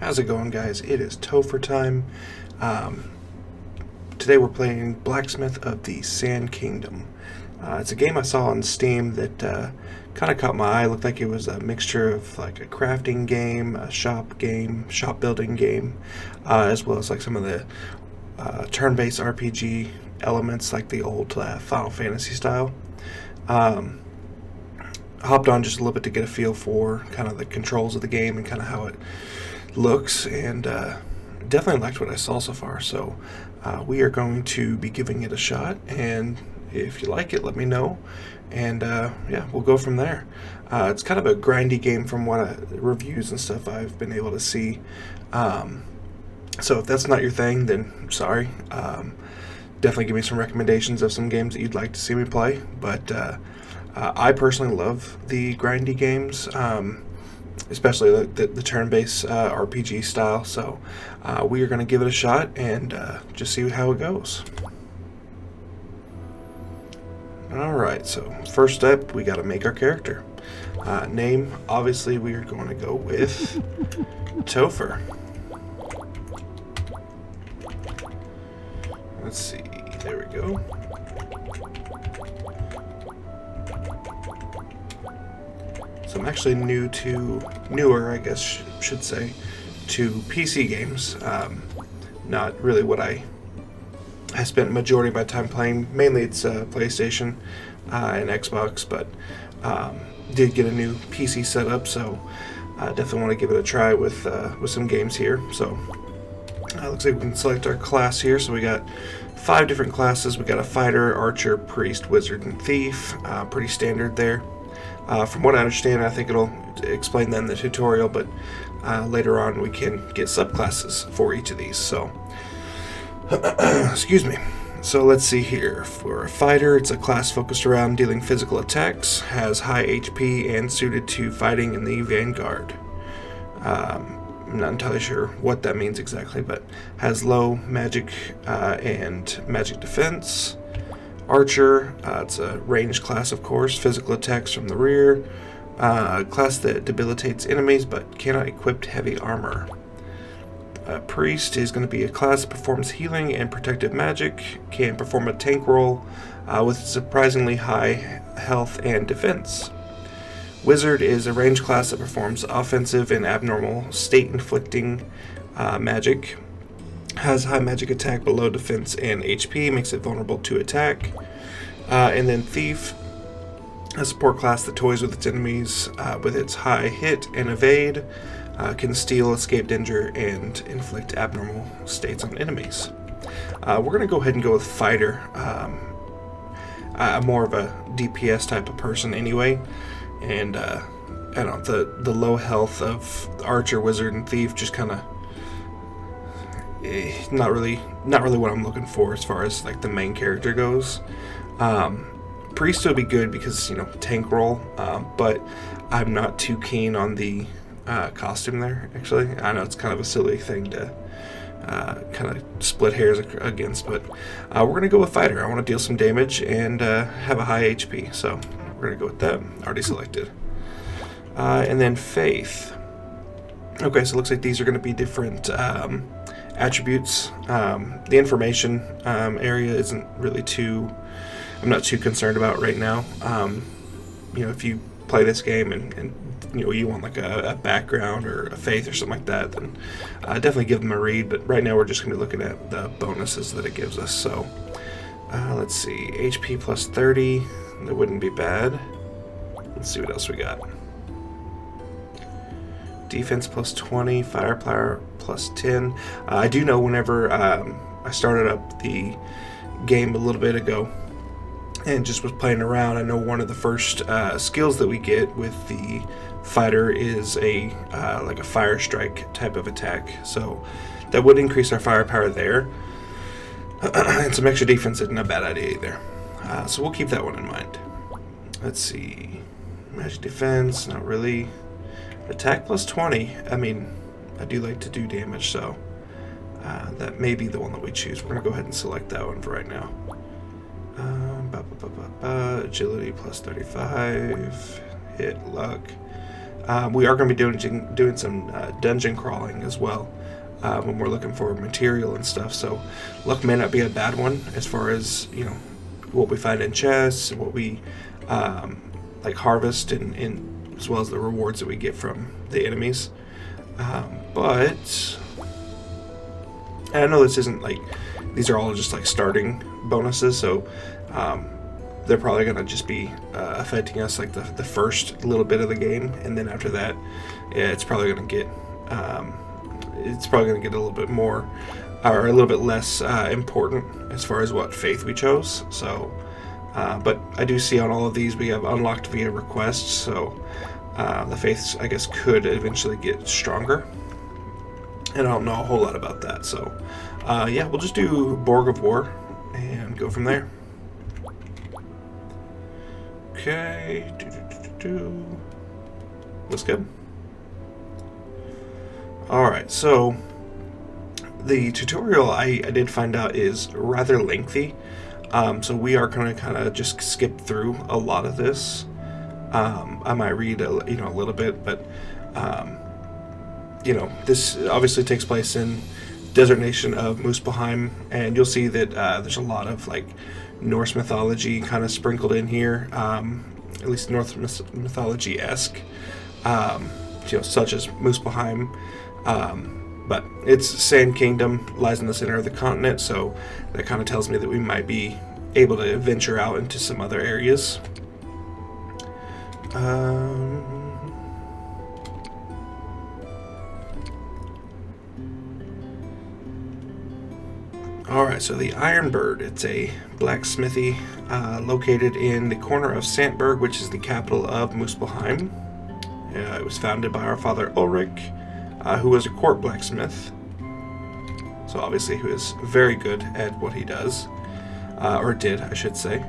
How's it going, guys? It is Topher time. Um, Today we're playing Blacksmith of the Sand Kingdom. It's a game I saw on Steam that kind of caught my eye. It looked like it was a mixture of like a crafting game, a shop building game, as well as like some of the turn-based RPG elements like the old Final Fantasy style. Um, Hopped on just a little bit to get a feel for kind of the controls of the game and kind of how it looks, and definitely liked what I saw so far. So we are going to be giving it a shot, and if you like it, let me know, and yeah, we'll go from there. It's kind of a grindy game from what reviews and stuff I've been able to see. So if that's not your thing, then sorry. Definitely give me some recommendations of some games that you'd like to see me play. But I personally love the grindy games, especially the turn-based RPG style. So we are going to give it a shot and just see how it goes. Alright, so first step, we got to make our character. Name, obviously we are going to go with Topher. Let's see, there we go. So I'm actually newer, I guess should say, to PC games. Not really what I spent majority of my time playing. Mainly it's PlayStation and Xbox, but did get a new PC setup, so I definitely want to give it a try with some games here. So looks like we can select our class here. So we got 5 different classes. We got a fighter, archer, priest, wizard, and thief. Pretty standard there. From what I understand, I think it'll explain that in the tutorial, but later on we can get subclasses for each of these. So, excuse me. So let's see here. For a fighter, it's a class focused around dealing physical attacks, has high HP, and suited to fighting in the vanguard. I'm not entirely sure what that means exactly, but has low magic and magic defense. Archer, it's a ranged class, of course, physical attacks from the rear, class that debilitates enemies but cannot equip heavy armor. Priest is going to be a class that performs healing and protective magic, can perform a tank role with surprisingly high health and defense. Wizard is a ranged class that performs offensive and abnormal state-inflicting magic, has high magic attack but low defense and HP, makes it vulnerable to attack. And then Thief, a support class that toys with its enemies with its high hit and evade, can steal, escape danger, and inflict abnormal states on enemies. We're going to go ahead and go with Fighter. I'm more of a DPS type of person anyway, and I don't know, the low health of Archer, Wizard, and Thief just kind of not really what I'm looking for as far as like the main character goes. Priest would be good because, you know, tank role, but I'm not too keen on the costume there, actually. I know it's kind of a silly thing to kind of split hairs against, but we're going to go with Fighter. I want to deal some damage and have a high HP, so we're going to go with that. Already selected. And then Faith. Okay, so it looks like these are going to be different attributes. The information area isn't really I'm not too concerned about right now. You know, if you play this game and you know you want like a background or a faith or something like that, then definitely give them a read. But right now we're just going to be looking at the bonuses that it gives us. So let's see, HP plus 30. That wouldn't be bad. Let's see what else we got. Defense plus 20, firepower plus 10. I do know whenever I started up the game a little bit ago and just was playing around, I know one of the first skills that we get with the fighter is a like a fire strike type of attack. So that would increase our firepower there. And some extra defense isn't a bad idea either. So we'll keep that one in mind. Let's see. Magic defense, not really. Attack plus 20. I mean, I do like to do damage, so that may be the one that we choose. We're going to go ahead and select that one for right now. Agility plus 35. Hit, luck. We are going to be doing some dungeon crawling as well when we're looking for material and stuff. So luck may not be a bad one as far as what we find in chests and what we like harvest and as well as the rewards that we get from the enemies. But and I know this isn't like these are all just like starting bonuses, so they're probably going to just be affecting us like the first little bit of the game, and then after that, it's probably going to get a little bit more or a little bit less important as far as what faith we chose. So, but I do see on all of these we have unlocked via requests, so the faiths I guess could eventually get stronger, and I don't know a whole lot about that. So, yeah, we'll just do Borg of War and go from there. Okay, looks good. Alright, so the tutorial I did find out is rather lengthy, so we are going to kind of just skip through a lot of this. I might read a little bit, but this obviously takes place in desert nation of Muspelheim, and you'll see that there's a lot of like Norse mythology kind of sprinkled in here, at least Norse mythology-esque, such as Muspelheim. But its Sand Kingdom lies in the center of the continent, so that kind of tells me that we might be able to venture out into some other areas. Alright, so the Iron Bird, it's a blacksmithy located in the corner of Sandburg, which is the capital of Muspelheim. It was founded by our father Ulrich, who was a court blacksmith, so obviously who is very good at what he does, or did, I should say,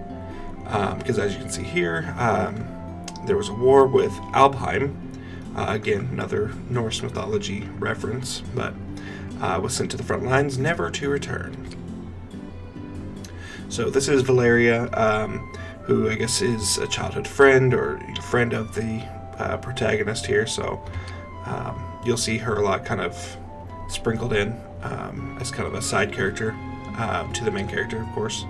because as you can see here, there was a war with Alpheim, again, another Norse mythology reference, but was sent to the front lines, never to return. So this is Valeria, who I guess is a childhood friend or friend of the protagonist here, so you'll see her a lot kind of sprinkled in as kind of a side character to the main character, of course.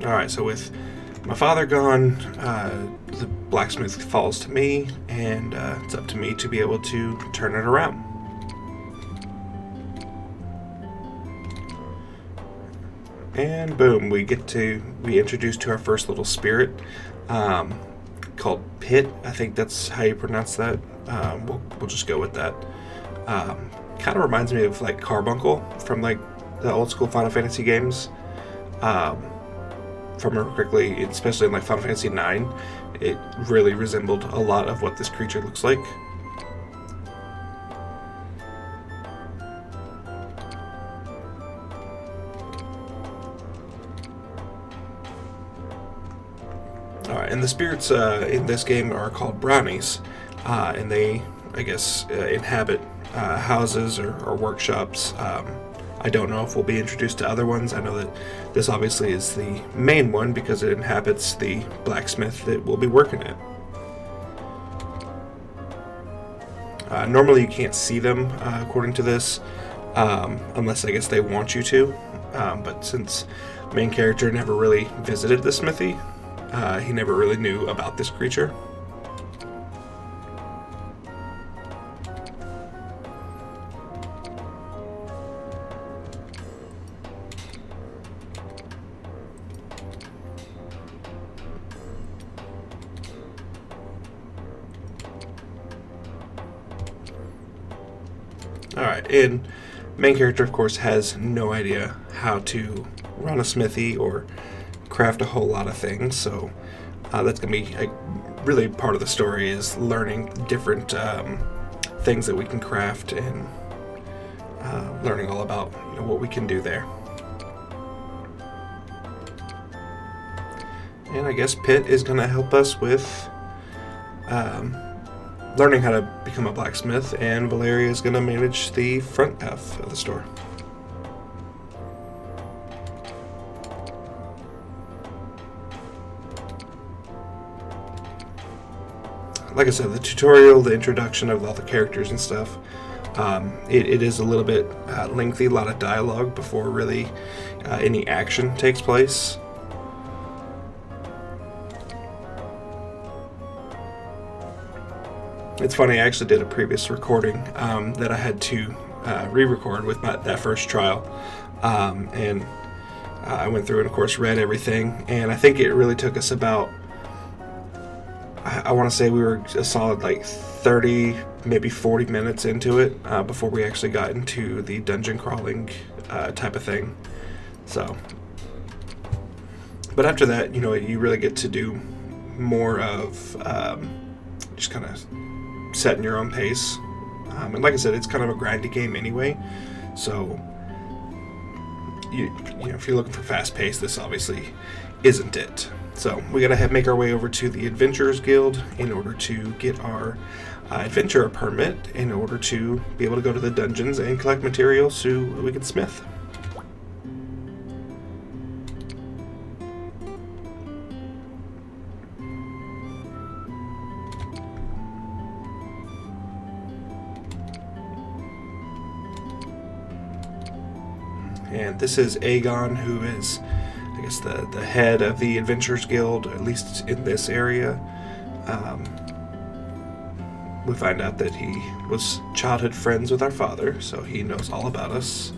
Alright, so with my father gone, the blacksmith falls to me, and it's up to me to be able to turn it around. And boom, we introduced to our first little spirit, called Pit. I think that's how you pronounce that. We'll just go with that. Kind of reminds me of like Carbuncle from like the old school Final Fantasy games. If I remember correctly, especially in like Final Fantasy IX, it really resembled a lot of what this creature looks like. Alright, and the spirits in this game are called brownies, and they, I guess, inhabit houses or workshops. I don't know if we'll be introduced to other ones. I know that this obviously is the main one because it inhabits the blacksmith that we'll be working at. Normally you can't see them according to this, unless I guess they want you to, but since the main character never really visited the smithy, he never really knew about this creature. Alright, and main character, of course, has no idea how to run a smithy or craft a whole lot of things, so that's going to be really part of the story, is learning different things that we can craft and learning all about what we can do there. And I guess Pitt is going to help us with learning how to become a blacksmith, and Valeria is going to manage the front half of the store. Like I said, the tutorial, the introduction of all the characters and stuff, it is a little bit lengthy, a lot of dialogue before really any action takes place. It's funny, I actually did a previous recording that I had to re-record with that first trial, and I went through and of course read everything, and I think it really took us about, I want to say we were a solid like 30, maybe 40 minutes into it before we actually got into the dungeon crawling type of thing. So, but after that, you really get to do more of just kind of setting your own pace. And like I said, it's kind of a grindy game anyway. So, if you're looking for fast pace, this obviously isn't it. So we gotta make our way over to the Adventurers Guild in order to get our adventurer permit in order to be able to go to the dungeons and collect materials so we can smith. And this is Aegon, who is, I guess, the head of the Adventurers Guild, at least in this area. We find out that he was childhood friends with our father, so he knows all about us.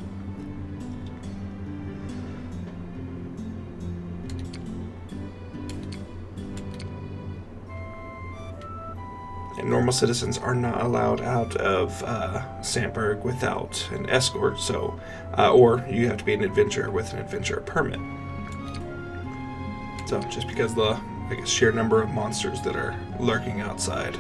And normal citizens are not allowed out of Sandburg without an escort, so or you have to be an adventurer with an adventurer permit. So just because of the, I guess, sheer number of monsters that are lurking outside.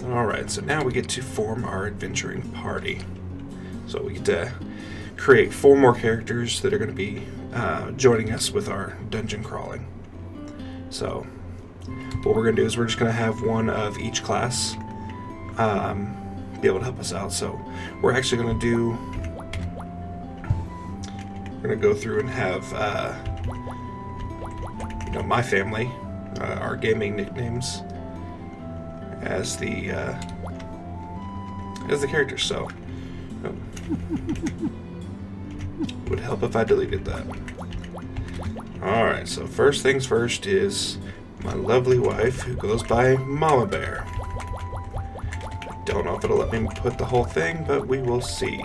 Alright, so now we get to form our adventuring party. So we get to create 4 more characters that are going to be joining us with our dungeon crawling. So what we're going to do is we're just going to have one of each class be able to help us out. So we're actually going to do, we're going to go through and have my family, our gaming nicknames as the characters. So would help if I deleted that. Alright, so first things first is my lovely wife, who goes by Mama Bear. Don't know if it'll let me put the whole thing, but we will see.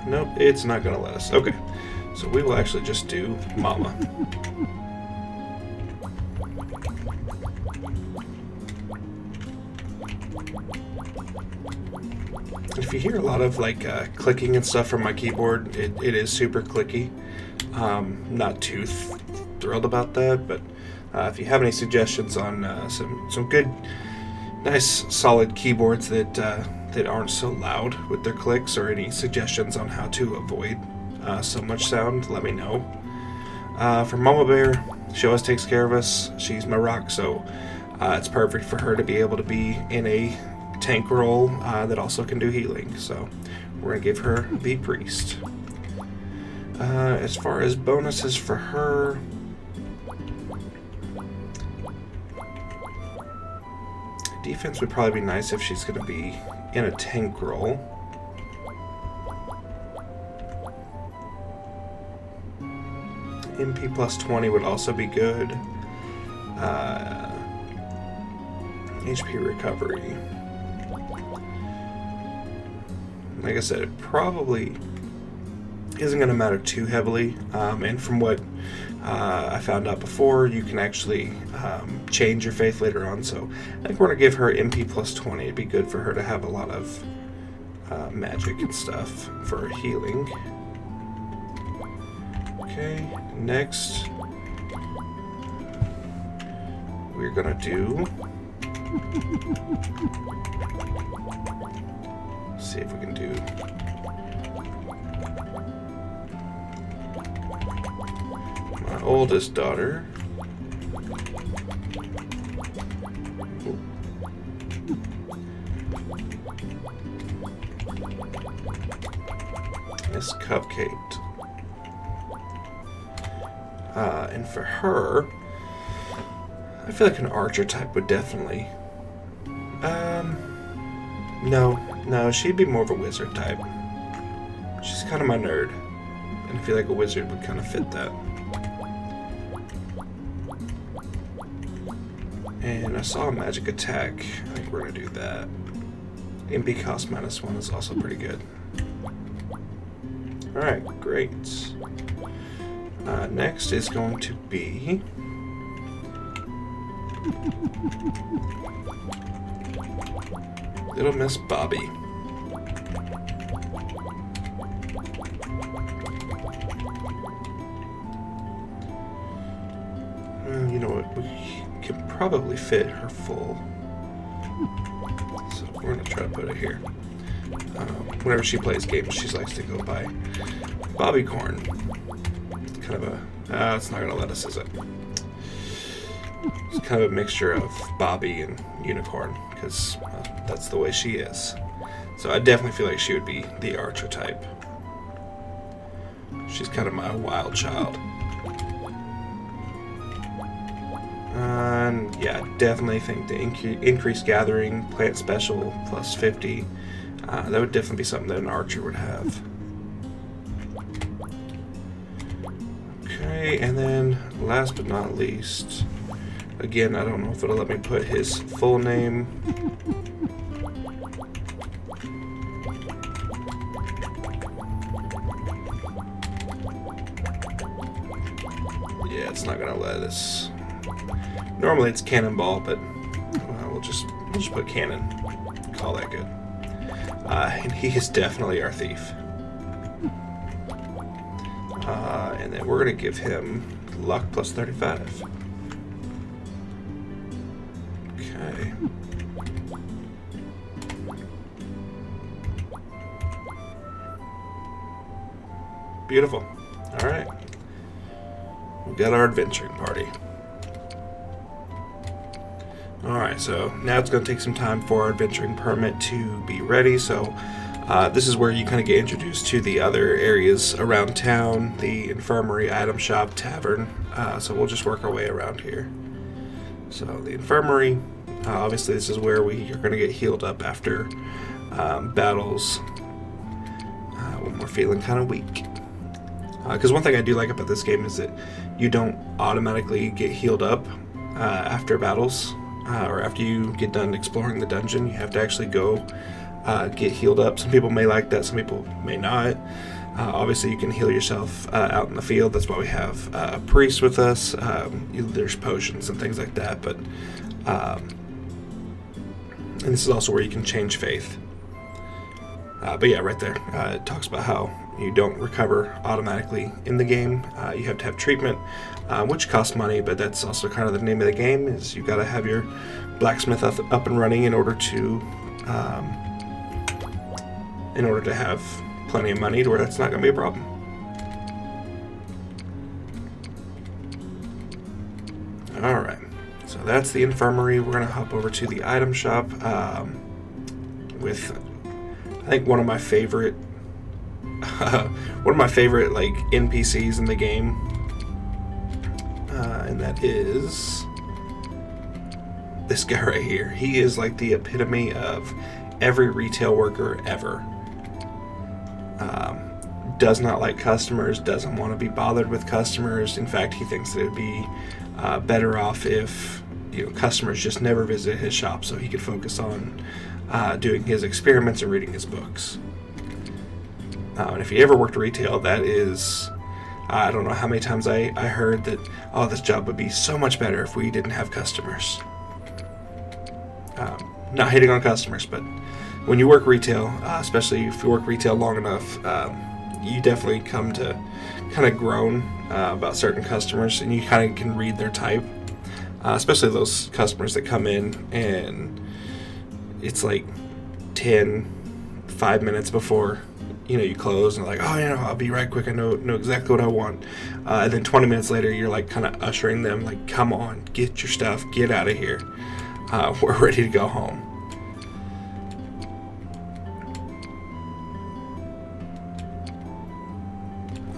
Nope, it's not gonna let us. Okay, so we will actually just do Mama. If you hear a lot of like clicking and stuff from my keyboard, it is super clicky. Not too thrilled about that, but if you have any suggestions on some good, nice, solid keyboards that aren't so loud with their clicks, or any suggestions on how to avoid so much sound, let me know. For Mama Bear, she always takes care of us. She's my rock, so it's perfect for her to be able to be in a tank role that also can do healing. So we're going to give her the priest. As far as bonuses for her, defense would probably be nice if she's going to be in a tank role. MP plus 20 would also be good. HP recovery. Like I said, it probably isn't going to matter too heavily, and from what I found out before, you can actually change your faith later on, so I think we're going to give her MP plus 20. It'd be good for her to have a lot of magic and stuff for healing. Okay, next we're going to do See if we can do my oldest daughter. Miss Cupcake. And for her, I feel like an archer type would definitely. No, she'd be more of a wizard type. She's kind of my nerd, and I feel like a wizard would kind of fit that. And I saw a magic attack. I think we're gonna do that. MP cost -1 is also pretty good. Alright, great. Next is going to be Little Miss Bobby. You know what? We can probably fit her full. So we're going to try to put it here. Whenever she plays games, she likes to go by Bobby Corn. Kind of a... it's not going to let us, is it? It's kind of a mixture of Bobby and Unicorn, because that's the way she is. So I definitely feel like she would be the archer type. She's kind of my wild child. And yeah, definitely think the increased gathering, plant special, plus 50, that would definitely be something that an archer would have. Okay, and then last but not least, again, I don't know if it'll let me put his full name. Yeah, it's not gonna let us. Normally it's Cannonball, but we'll just put Cannon. Call that good. And he is definitely our thief. And then we're gonna give him luck plus 35. Okay. Beautiful. All right. We've got our adventuring party. Alright, so now it's going to take some time for our adventuring permit to be ready. So this is where you kind of get introduced to the other areas around town, the infirmary, item shop, tavern. So we'll just work our way around here. So the infirmary, obviously this is where we are going to get healed up after battles when we're feeling kind of weak. Because one thing I do like about this game is that you don't automatically get healed up after battles. Or after you get done exploring the dungeon, you have to actually go get healed up. Some people may like that, some people may not. Obviously, you can heal yourself out in the field. That's why we have a priest with us. There's potions and things like that. But and this is also where you can change faith. But yeah, right there, it talks about how you don't recover automatically in the game. You have to have treatment, which costs money, but that's also kind of the name of the game, is you got to have your blacksmith up and running in order to have plenty of money to where that's not going to be a problem. Alright, so that's the infirmary. We're going to hop over to the item shop with, I think, one of my favorite like NPCs in the game, and that is this guy right here. He is like the epitome of every retail worker ever. Does not like customers, doesn't want to be bothered with customers. In fact, he thinks that it would be better off if customers just never visit his shop so he could focus on doing his experiments and reading his books. And if you ever worked retail, that is, I don't know how many times I heard that, oh, this job would be so much better if we didn't have customers. Not hating on customers, but when you work retail, especially if you work retail long enough, you definitely come to kind of groan about certain customers, and you kind of can read their type. especially those customers that come in and it's like 5 minutes before you close, and like, oh I'll be right quick, I know exactly what I want, and then 20 minutes later you're like kind of ushering them like, come on, get your stuff, get out of here, we're ready to go home.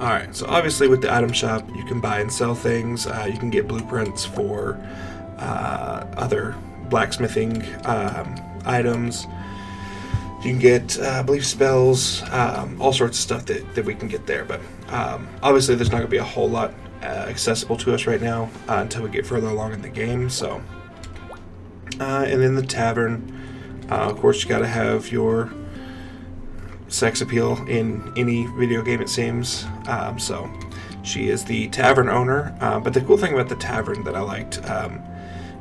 Alright, so obviously with the item shop you can buy and sell things. You can get blueprints for other blacksmithing items. You can get, I believe, spells, all sorts of stuff that we can get there. But obviously there's not going to be a whole lot accessible to us right now until we get further along in the game. So, and then the tavern, of course you got to have your sex appeal in any video game, it seems. So she is the tavern owner. But the cool thing about the tavern that I liked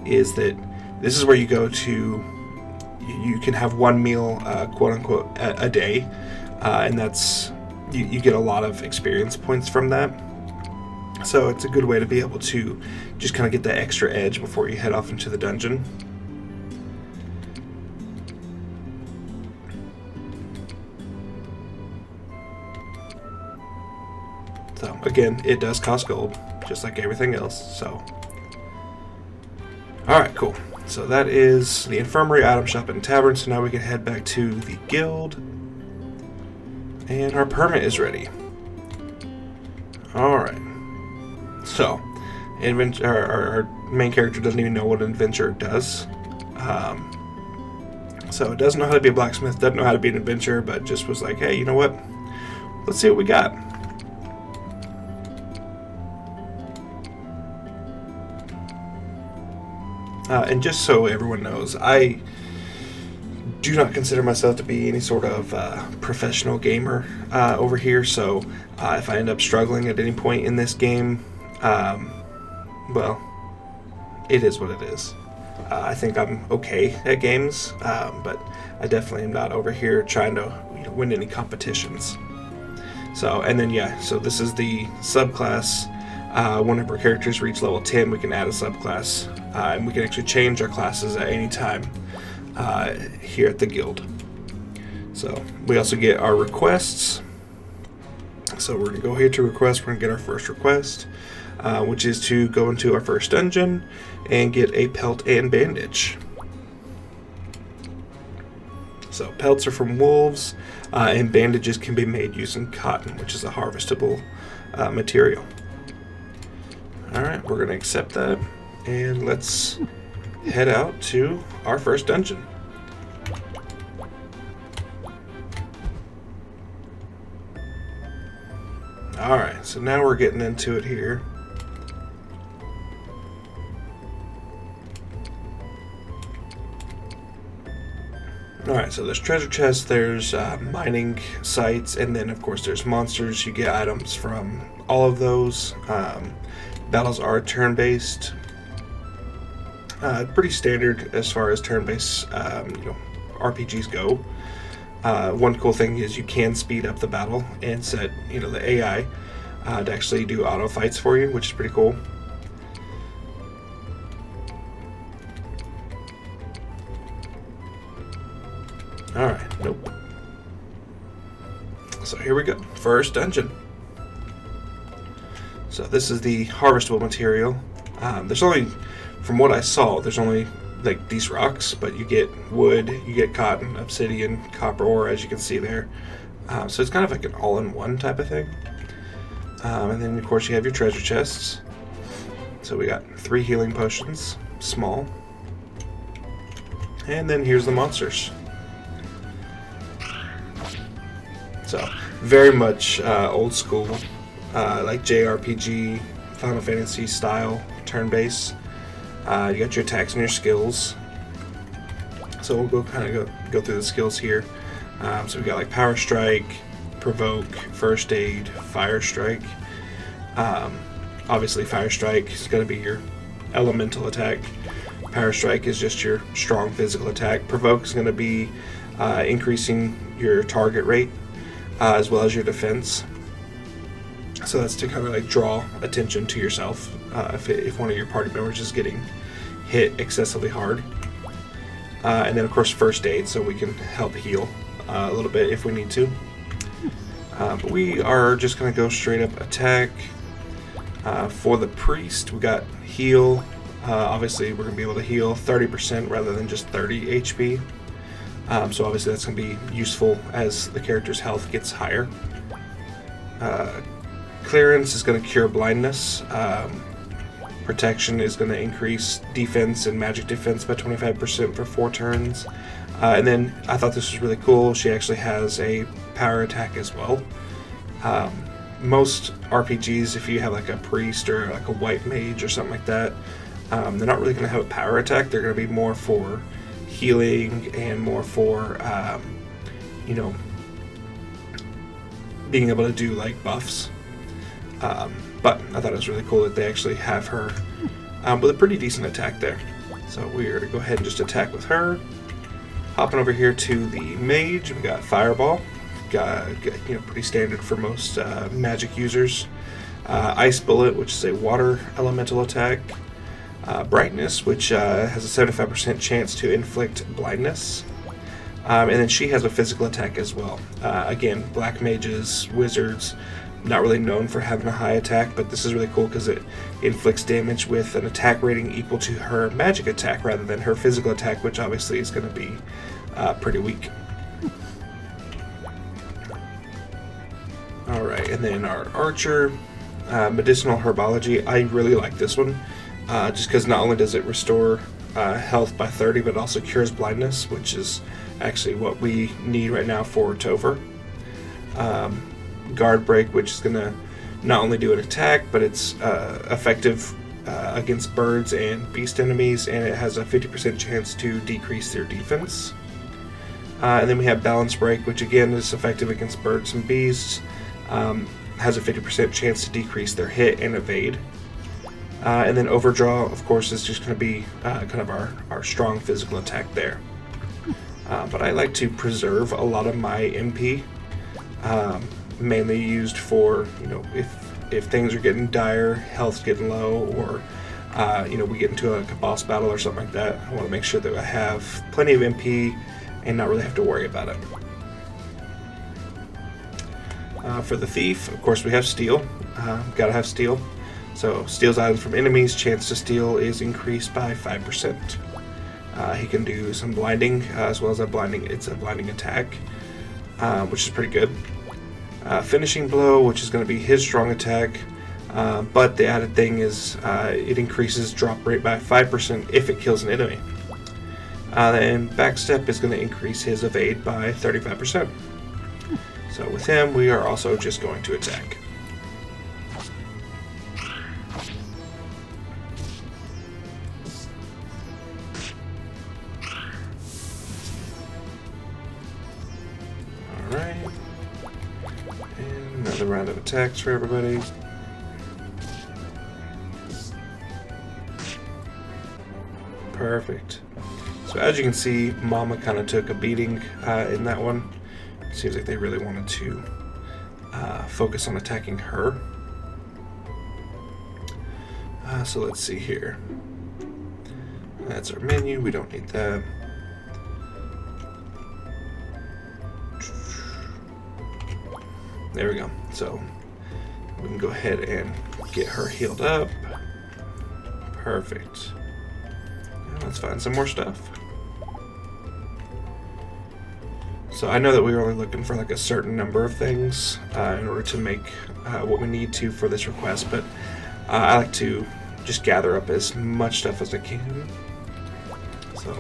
is that this is where you go to. You can have one meal, quote unquote, a day, and that's you get a lot of experience points from that. So it's a good way to be able to just kind of get that extra edge before you head off into the dungeon. So again, it does cost gold, just like everything else. So, all right, cool. So that is the infirmary, item shop, and tavern. So now we can head back to the guild, and our permit is ready. All right. So, our main character doesn't even know what an adventurer does. So it doesn't know how to be a blacksmith, doesn't know how to be an adventurer, but just was like, hey, you know what? Let's see what we got. And just so everyone knows, I do not consider myself to be any sort of professional gamer over here, so if I end up struggling at any point in this game, well, it is what it is. I think I'm okay at games, but I definitely am not over here trying to win any competitions. So, and then yeah, so this is the subclass. Whenever characters reach level 10, we can add a subclass, and we can actually change our classes at any time here at the guild. So we also get our requests. So we're going to go here to request. We're going to get our first request, which is to go into our first dungeon and get a pelt and bandage. So pelts are from wolves, and bandages can be made using cotton, which is a harvestable material. Alright, we're going to accept that, and let's head out to our first dungeon. Alright, so now we're getting into it here. Alright, so there's treasure chests, there's mining sites, and then of course there's monsters. You get items from all of those. Battles are turn-based. Pretty standard as far as turn-based RPGs go. One cool thing is you can speed up the battle and set the AI to actually do auto fights for you, which is pretty cool. Alright, nope. So here we go. First dungeon. So this is the harvestable material. There's only, from what I saw, there's only like these rocks, but you get wood, you get cotton, obsidian, copper ore, as you can see there. So it's kind of like an all-in-one type of thing. And then of course you have your treasure chests. So we got 3 healing potions, small. And then here's the monsters. So very much old school. Like JRPG, Final Fantasy style, turn-based. You got your attacks and your skills. So we'll go through the skills here. So we got like Power Strike, Provoke, First Aid, Fire Strike. Obviously Fire Strike is going to be your elemental attack. Power Strike is just your strong physical attack. Provoke is going to be increasing your target rate as well as your defense. So that's to kind of like draw attention to yourself if one of your party members is getting hit excessively hard. And then of course first aid, so we can help heal a little bit if we need to. But we are just going to go straight up attack. For the priest, we got heal. Obviously we're going to be able to heal 30% rather than just 30 HP. So obviously that's going to be useful as the character's health gets higher. Clearance is going to cure blindness. Protection is going to increase defense and magic defense by 25% for 4 turns. And then I thought this was really cool. She actually has a power attack as well. Most RPGs, if you have like a priest or like a white mage or something like that, they're not really going to have a power attack. They're going to be more for healing and more for, you know, being able to do like buffs. But I thought it was really cool that they actually have her with a pretty decent attack there. So we are going to go ahead and just attack with her. Hopping over here to the mage, we got Fireball. Got you know, pretty standard for most magic users. Ice Bullet, which is a water elemental attack. Brightness, which has a 75% chance to inflict blindness. And then she has a physical attack as well. Again, black mages, wizards, not really known for having a high attack, but this is really cool because it inflicts damage with an attack rating equal to her magic attack rather than her physical attack, which obviously is going to be pretty weak. Alright, and then our archer, medicinal herbology. I really like this one, just because not only does it restore health by 30, but it also cures blindness, which is actually what we need right now for Topher. Guard break, which is going to not only do an attack, but it's effective against birds and beast enemies, and it has a 50% chance to decrease their defense. And then we have balance break, which again is effective against birds and beasts, has a 50% chance to decrease their hit and evade. And then overdraw, of course, is just going to be kind of our strong physical attack there. But I like to preserve a lot of my MP. Mainly used for, you know, if things are getting dire, health's getting low, or you know, we get into a boss battle or something like that. I want to make sure that I have plenty of MP and not really have to worry about it. For the thief, of course, we have steal. Gotta have steal. So steals items from enemies. Chance to steal is increased by 5%. He can do some blinding as well as a blinding. It's a blinding attack, which is pretty good. Finishing blow, which is going to be his strong attack, but the added thing is it increases drop rate by 5% if it kills an enemy. And backstep is going to increase his evade by 35%. So with him, we are also just going to attack. Alright. And another round of attacks for everybody. Perfect. So as you can see, Mama kind of took a beating in that one. Seems like they really wanted to focus on attacking her. So let's see here. That's our menu. We don't need that. There we go. So we can go ahead and get her healed up. Perfect. Now let's find some more stuff. So I know that we were only looking for like a certain number of things in order to make what we need to for this request, but I like to just gather up as much stuff as I can. So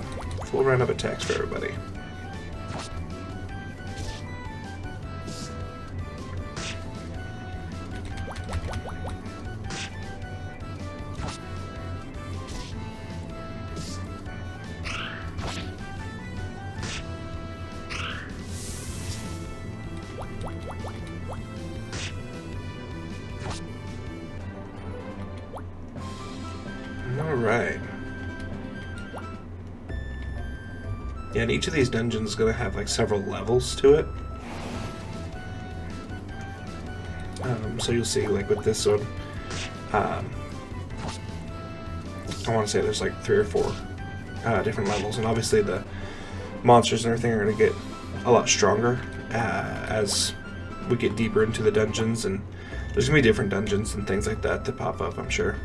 full round of attacks for everybody. Alright. Yeah, and each of these dungeons is going to have like several levels to it. So you'll see like with this one, I want to say there's like 3 or 4 different levels, and obviously the monsters and everything are going to get a lot stronger as we get deeper into the dungeons, and there's going to be different dungeons and things like that pop up, I'm sure.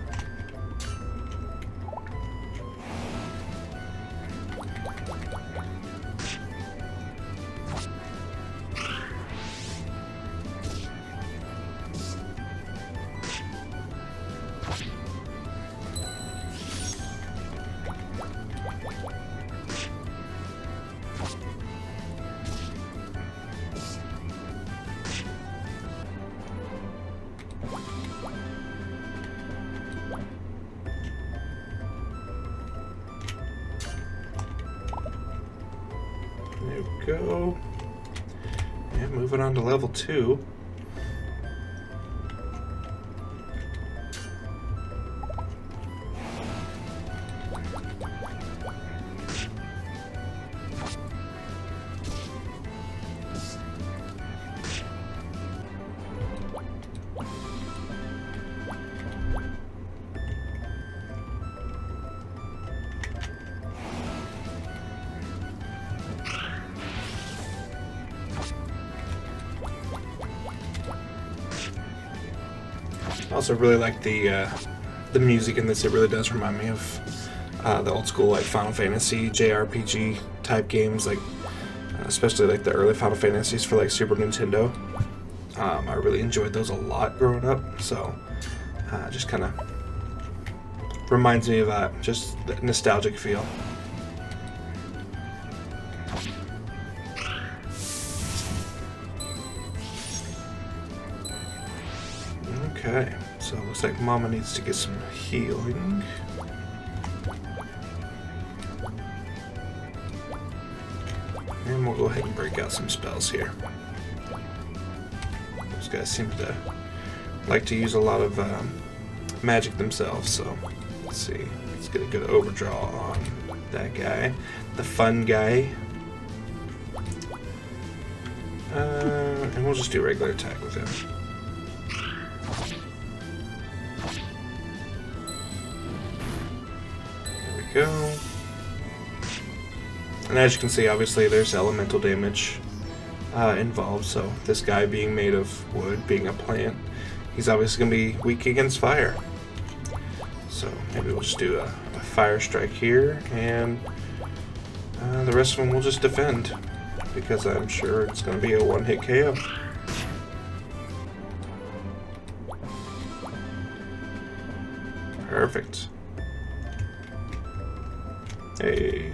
There we go. And moving on to level 2. I also really like the music in this. It really does remind me of the old school like Final Fantasy JRPG type games, like especially like the early Final Fantasies for like Super Nintendo. I really enjoyed those a lot growing up, so just kind of reminds me of that, just the nostalgic feel. Okay, so it looks like Mama needs to get some healing. And we'll go ahead and break out some spells here. Those guys seem to like to use a lot of magic themselves, so let's see. Let's get a good overdraw on that guy. The fun guy. And we'll just do regular attack with him. Go. And as you can see, obviously there's elemental damage involved, so this guy being made of wood, being a plant, he's obviously going to be weak against fire. So maybe we'll just do a fire strike here, and the rest of them will just defend, because I'm sure it's going to be a one-hit KO. Perfect. Hey.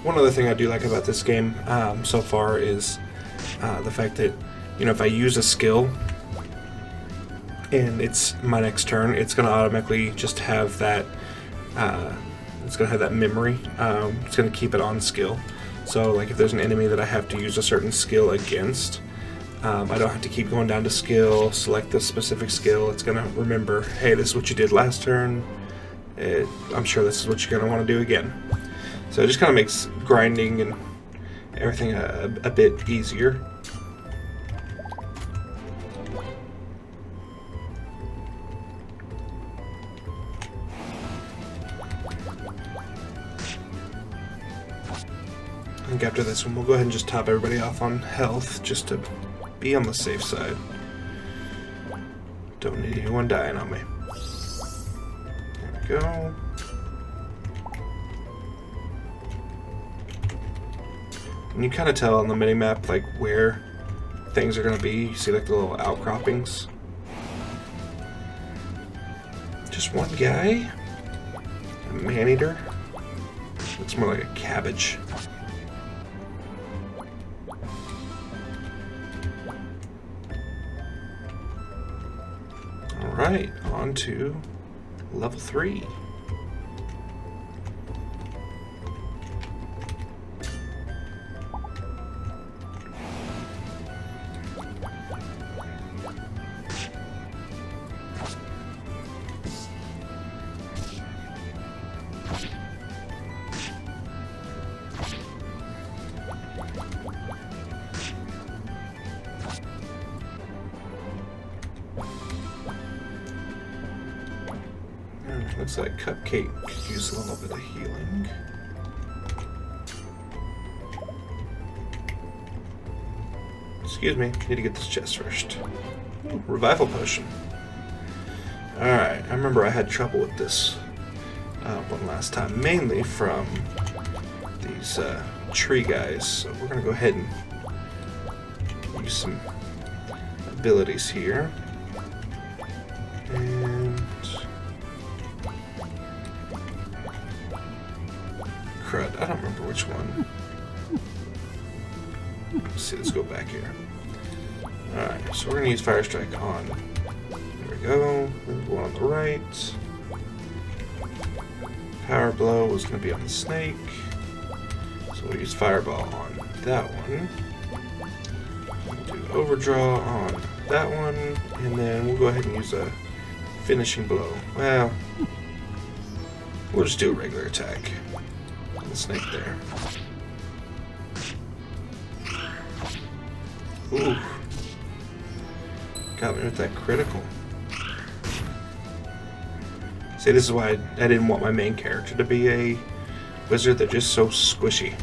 One other thing I do like about this game so far is the fact that, you know, if I use a skill and it's my next turn, it's going to automatically just have that it's going to have that memory. It's going to keep it on skill. So like if there's an enemy that I have to use a certain skill against, I don't have to keep going down to skill, select this specific skill. It's going to remember, hey, this is what you did last turn. I'm sure this is what you're going to want to do again. So it just kind of makes grinding and everything a bit easier. I think after this one, we'll go ahead and just top everybody off on health, just to be on the safe side. Don't need anyone dying on me. There we go. And you kind of tell on the mini-map like where things are going to be. You see like the little outcroppings. Just one guy? A man-eater? Looks more like a cabbage. Alright, on to level 3. Looks like Cupcake could use a little bit of healing. Excuse me, need to get this chest first. Ooh, revival potion. Alright, I remember I had trouble with this one last time, mainly from these tree guys. So we're going to go ahead and use some abilities here. And crud, I don't remember which one. Let's see, let's go back here. Alright, so we're going to use Fire Strike on. There we go. There's one on the right. Power Blow is going to be on the snake. So we'll use Fireball on that one. We'll do Overdraw on that one. And then we'll go ahead and use a Finishing Blow. Well, we'll just do a regular attack on the snake there. Ooh. Got me with that critical. See, this is why I didn't want my main character to be a wizard. They're just so squishy.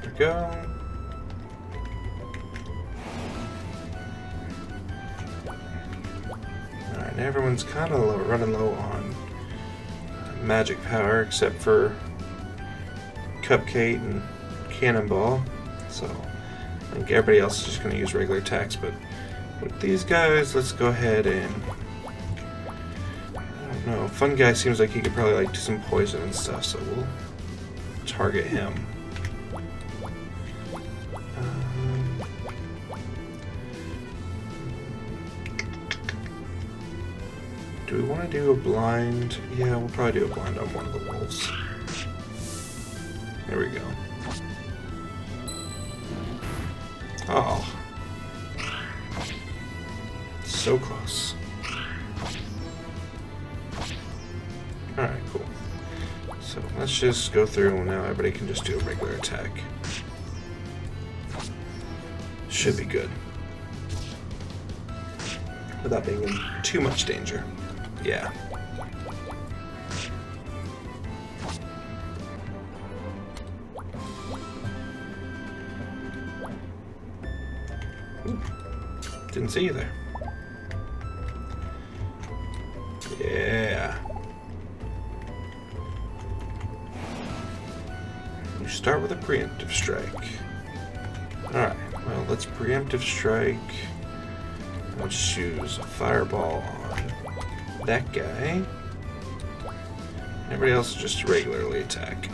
There we go. Alright, everyone's kind of running low on magic power, except for Cupcake and Cannonball, so I think everybody else is just going to use regular attacks, but with these guys, let's go ahead and, I don't know, Fun Guy seems like he could probably like do some poison and stuff, so we'll target him. Do we want to do a blind? Yeah, we'll probably do a blind on one of the wolves. There we go. Oh. So close. Alright, cool. So let's just go through and now everybody can just do a regular attack. Should be good. Without being in too much danger. Yeah. Ooh, didn't see you there. Yeah. You start with a preemptive strike. Alright, well, let's preemptive strike. Let's choose a fireball on that guy. Everybody else just regularly attack.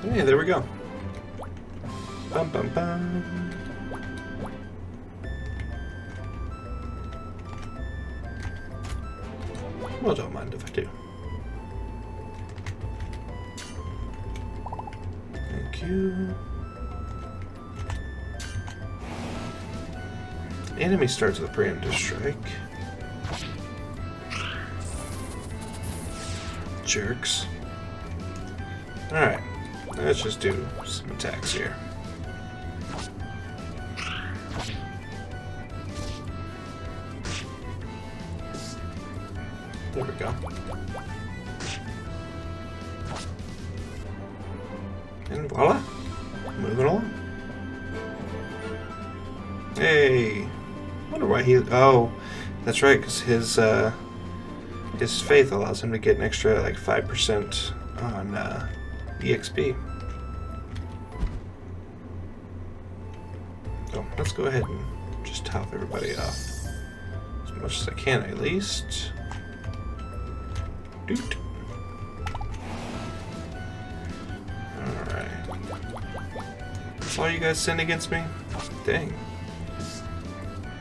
Hey, there we go. Bum bum bum. Well, don't mind if I do. Thank you. Enemy starts with a preemptive strike. Jerks. Alright, let's just do some attacks here. There we go. And voila! Moving along. Hey! Wonder why he... Oh, that's right, because his faith allows him to get an extra, like, 5% on EXP. So, let's go ahead and just top everybody off. As much as I can, at least. Doot. Alright. That's all you guys send against me? Dang.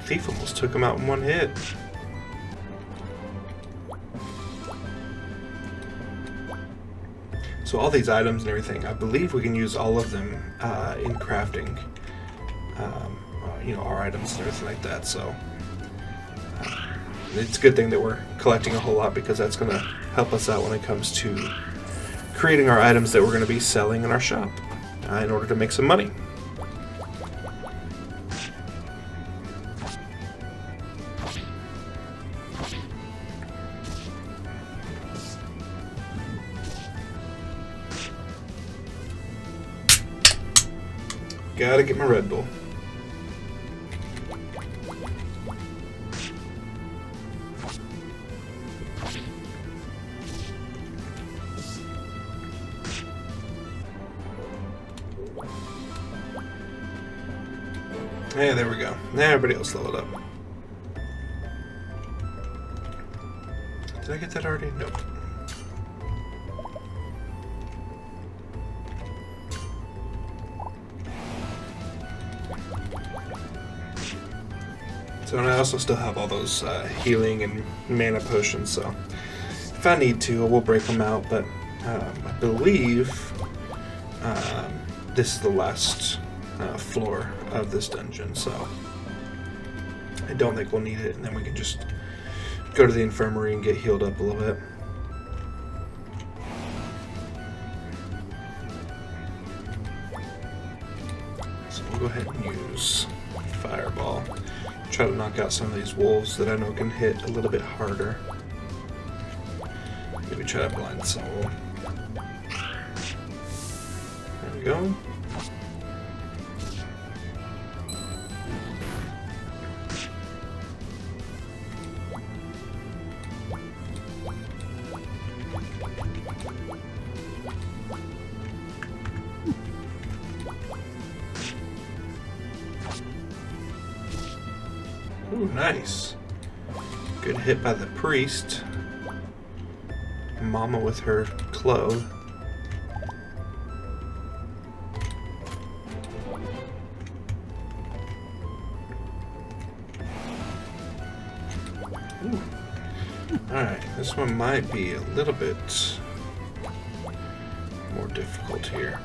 Thief almost took him out in one hit. So all these items and everything, I believe we can use all of them in crafting. You know, our items and everything like that. So it's a good thing that we're collecting a whole lot, because that's going to help us out when it comes to creating our items that we're going to be selling in our shop in order to make some money. Gotta get my Red Bull. Yeah, there we go. Now everybody else leveled up. Did I get that already? Nope. So, and I also still have all those healing and mana potions, so if I need to, I will break them out, but I believe this is the last floor of this dungeon, so I don't think we'll need it, and then we can just go to the infirmary and get healed up a little bit. So we'll go ahead and use Fireball. Try to knock out some of these wolves that I know can hit a little bit harder. Maybe try to blind some of them. There we go. Ooh, nice. Good hit by the priest. Mama with her clove. Ooh. Alright, this one might be a little bit more difficult here.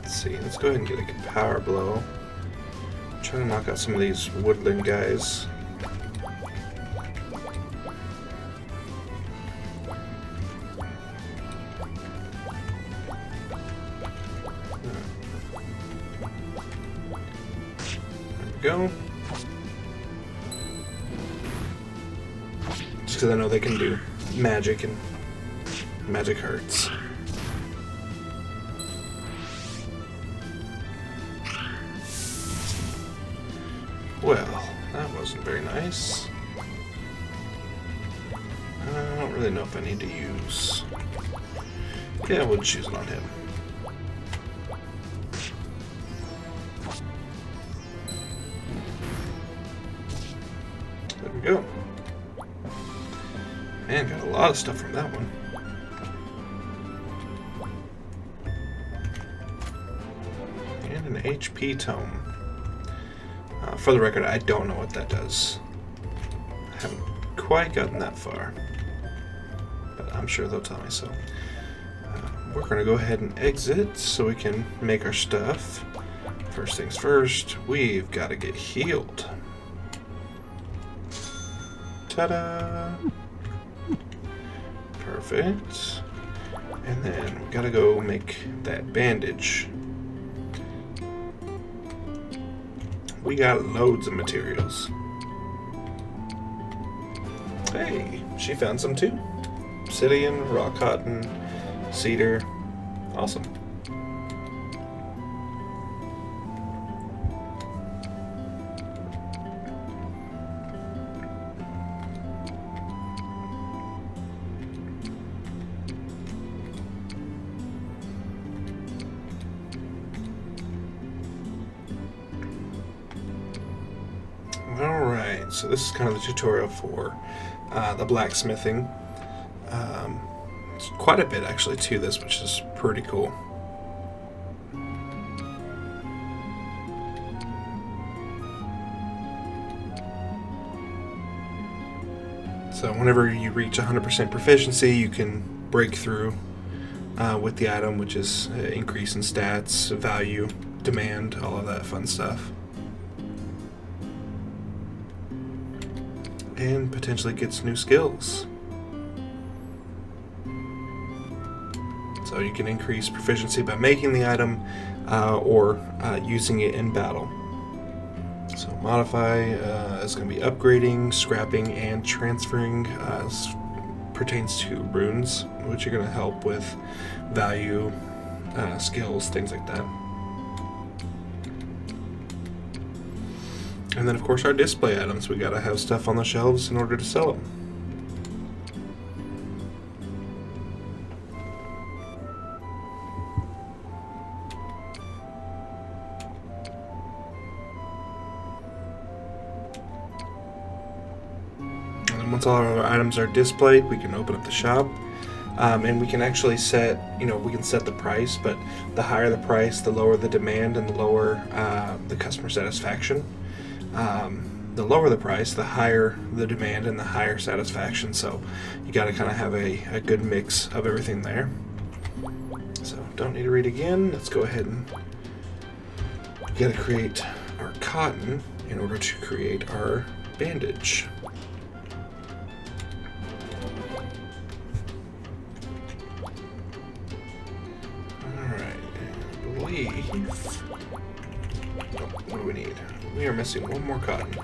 Let's see, let's go ahead and get a good power blow. Try to knock out some of these woodland guys. Go. Just because I know they can do magic, and magic hurts. Well, that wasn't very nice. I don't really know if I need to use... Yeah, we'll choose it on him. There we go. Man, got a lot of stuff from that one. And an HP tome. For the record, I don't know what that does. I haven't quite gotten that far. But I'm sure they'll tell me so. We're going to go ahead and exit so we can make our stuff. First things first, we've got to get healed. Ta-da! Perfect. And then we gotta go make that bandage. We got loads of materials. Hey, she found some too. Obsidian, raw cotton, cedar. Awesome. Alright, so this is kind of the tutorial for the blacksmithing. It's quite a bit actually to this, which is pretty cool. So whenever you reach 100% proficiency, you can break through with the item, which is increase in stats, value, demand, all of that fun stuff. and potentially gets new skills. So you can increase proficiency by making the item or using it in battle. So modify is going to be upgrading, scrapping, and transferring. Pertains to runes, which are going to help with value, skills, things like that. And then of course our display items. We got to have stuff on the shelves in order to sell them. Once all our items are displayed, we can open up the shop, and we can actually set, we can set the price, but the higher the price, the lower the demand, and the lower the customer satisfaction. The lower the price, the higher the demand, and the higher satisfaction. So you got to kind of have a good mix of everything there. So don't need to read again. Let's go ahead and got to create our cotton in order to create our bandage. What do we need? We are missing one more cotton.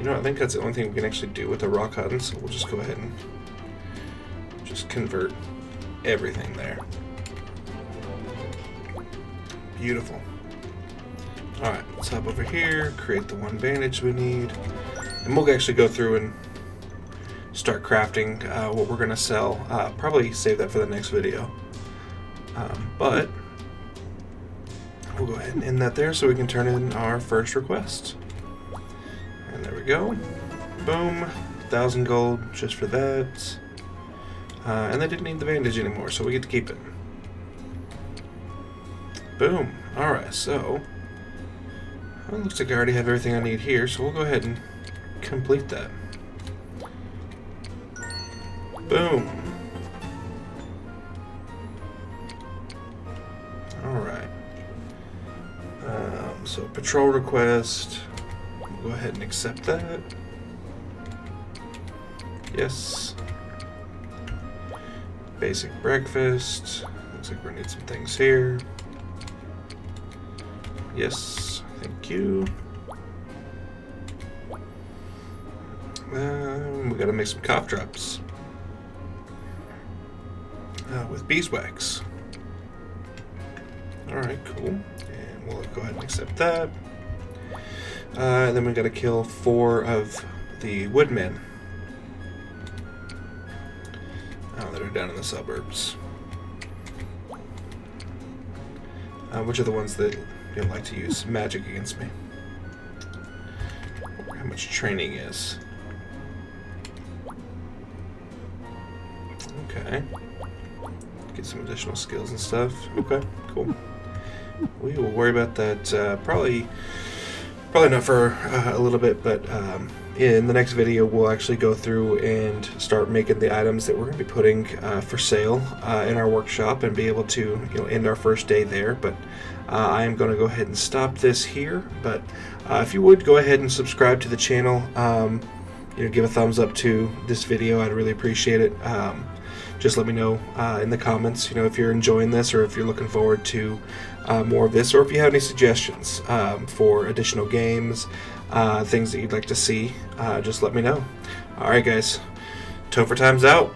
I think that's the only thing we can actually do with the raw cotton, so we'll just go ahead and just convert everything there. Beautiful. Alright, let's hop over here, create the one bandage we need, and we'll actually go through and start crafting what we're going to sell. Probably save that for the next video. But we'll go ahead and end that there so we can turn in our first request. And there we go. Boom. 1,000 gold just for that. And they didn't need the bandage anymore, so we get to keep it. Boom. Alright, so well, it looks like I already have everything I need here, so we'll go ahead and complete that. Boom. Alright. So patrol request. We'll go ahead and accept that. Yes. Basic breakfast. Looks like we're gonna need some things here. Yes, thank you. We gotta make some cough drops with beeswax. Alright, cool. And we'll go ahead and accept that. And then we gotta kill 4 of the woodmen that are down in the suburbs. Which are the ones that like to use magic against me. How much training is. Okay. Get some additional skills and stuff. Okay, cool. We will worry about that probably not for a little bit, but in the next video we'll actually go through and start making the items that we're going to be putting for sale in our workshop and be able to end our first day there. But I am going to go ahead and stop this here. But if you would go ahead and subscribe to the channel, give a thumbs up to this video, I'd really appreciate it. Just let me know in the comments, if you're enjoying this or if you're looking forward to more of this, or if you have any suggestions for additional games, things that you'd like to see, just let me know. Alright guys, Topher Time's out.